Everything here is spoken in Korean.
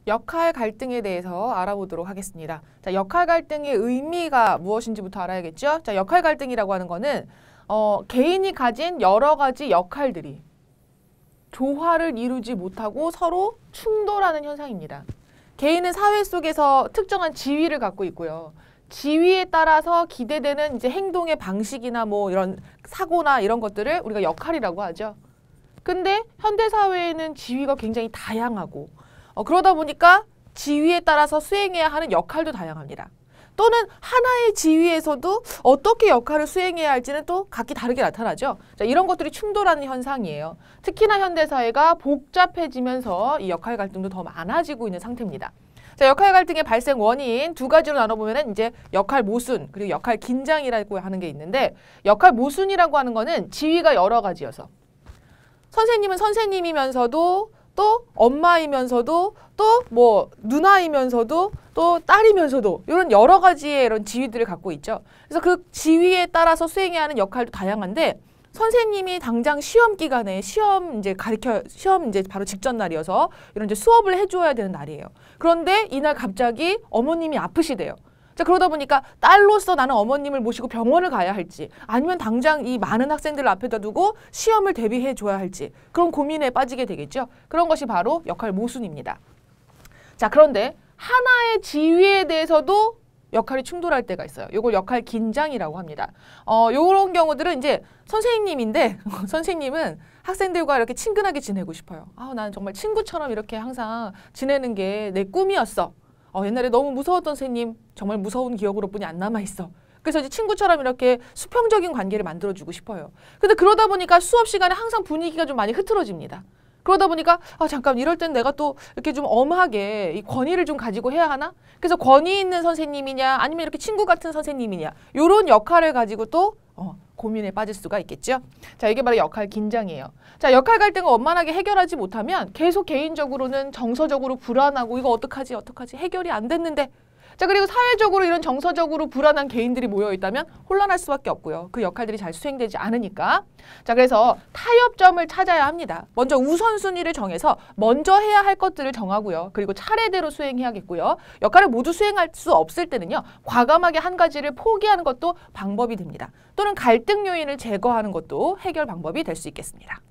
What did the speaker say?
역할 갈등에 대해서 알아보도록 하겠습니다. 자, 역할 갈등의 의미가 무엇인지부터 알아야겠죠? 자, 역할 갈등이라고 하는 거는 개인이 가진 여러 가지 역할들이 조화를 이루지 못하고 서로 충돌하는 현상입니다. 개인은 사회 속에서 특정한 지위를 갖고 있고요. 지위에 따라서 기대되는 이제 행동의 방식이나 뭐 이런 사고나 이런 것들을 우리가 역할이라고 하죠. 근데 현대 사회에는 지위가 굉장히 다양하고 그러다 보니까 지위에 따라서 수행해야 하는 역할도 다양합니다. 또는 하나의 지위에서도 어떻게 역할을 수행해야 할지는 또 각기 다르게 나타나죠. 자, 이런 것들이 충돌하는 현상이에요. 특히나 현대사회가 복잡해지면서 이 역할 갈등도 더 많아지고 있는 상태입니다. 자, 역할 갈등의 발생 원인 두 가지로 나눠보면 이제 역할 모순 그리고 역할 긴장이라고 하는 게 있는데, 역할 모순이라고 하는 거는 지위가 여러 가지여서 선생님은 선생님이면서도 또 엄마이면서도 또 뭐 누나이면서도 또 딸이면서도 이런 여러 가지의 이런 지위들을 갖고 있죠. 그래서 그 지위에 따라서 수행해야 하는 역할도 다양한데, 선생님이 당장 시험 기간에 시험 이제 바로 직전 날이어서 이런 이제 수업을 해줘야 되는 날이에요. 그런데 이날 갑자기 어머님이 아프시대요. 자, 그러다 보니까 딸로서 나는 어머님을 모시고 병원을 가야 할지, 아니면 당장 이 많은 학생들을 앞에다 두고 시험을 대비해 줘야 할지, 그런 고민에 빠지게 되겠죠. 그런 것이 바로 역할 모순입니다. 자, 그런데 하나의 지위에 대해서도 역할이 충돌할 때가 있어요. 이걸 역할 긴장이라고 합니다. 요런 경우들은 이제 선생님인데 선생님은 학생들과 이렇게 친근하게 지내고 싶어요. 나는 정말 친구처럼 이렇게 항상 지내는 게 내 꿈이었어. 옛날에 너무 무서웠던 선생님, 정말 무서운 기억으로뿐이 안 남아있어. 그래서 이제 친구처럼 이렇게 수평적인 관계를 만들어주고 싶어요. 근데 그러다 보니까 수업 시간에 항상 분위기가 좀 많이 흐트러집니다. 그러다 보니까 잠깐 이럴 땐 내가 또 이렇게 좀 엄하게 이 권위를 좀 가지고 해야 하나? 그래서 권위 있는 선생님이냐 아니면 이렇게 친구 같은 선생님이냐, 이런 역할을 가지고 또 고민에 빠질 수가 있겠죠. 자, 이게 바로 역할 긴장이에요. 자, 역할 갈등을 원만하게 해결하지 못하면 계속 개인적으로는 정서적으로 불안하고 이거 어떡하지 해결이 안 됐는데, 자, 그리고 사회적으로 이런 정서적으로 불안한 개인들이 모여 있다면 혼란할 수밖에 없고요. 그 역할들이 잘 수행되지 않으니까. 자, 그래서 타협점을 찾아야 합니다. 먼저 우선순위를 정해서 먼저 해야 할 것들을 정하고요. 그리고 차례대로 수행해야겠고요. 역할을 모두 수행할 수 없을 때는요, 과감하게 한 가지를 포기하는 것도 방법이 됩니다. 또는 갈등 요인을 제거하는 것도 해결 방법이 될 수 있겠습니다.